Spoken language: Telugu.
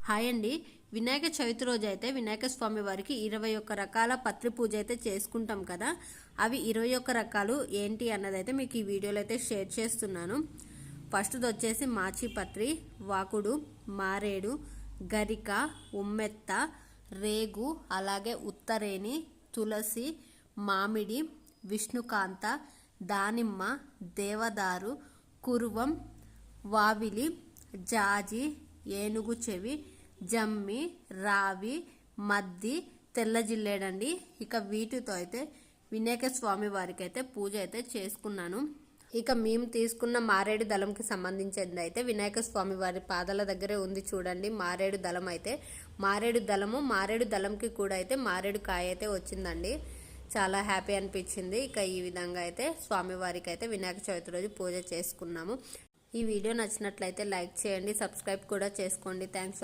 హాయ్ అండి. వినాయక చవితి రోజు అయితే వినాయక స్వామి వారికి 21 రకాల పత్రి పూజ అయితే చేసుకుంటాం కదా. అవి 21 రకాలు ఏంటి అన్నది అయితే మీకు ఈ వీడియోలో అయితే షేర్ చేస్తున్నాను. ఫస్ట్ వచ్చేసి మాచిపత్రి, వాకుడు, మారేడు, గరిక, ఉమ్మెత్త, రేగు, అలాగే ఉత్తరేణి, తులసి, మామిడి, విష్ణుకాంత, దానిమ్మ, దేవదారు, కురువం, వావిలి, జాజి, ఏనుగు చెవి, జమ్మి, రావి, మద్ది, తెల్ల జిల్లేడండి. ఇక వీటితో అయితే వినాయక స్వామి వారికి అయితే పూజ అయితే చేసుకున్నాను. ఇక మేము తీసుకున్న మారేడు దళంకి సంబంధించింది అయితే వినాయక స్వామి వారి పాదాల దగ్గరే ఉంది చూడండి. మారేడు దళం అయితే మారేడు దళంకి కూడా అయితే మారేడు కాయ అయితే వచ్చిందండి. చాలా హ్యాపీ అనిపించింది. ఇక ఈ విధంగా అయితే స్వామివారికి అయితే వినాయక చవితి రోజు పూజ చేసుకున్నాము. ఈ వీడియో నచ్చినట్లయితే లైక్ చేయండి, సబ్స్క్రైబ్ కూడా చేసుకోండి. థ్యాంక్స్.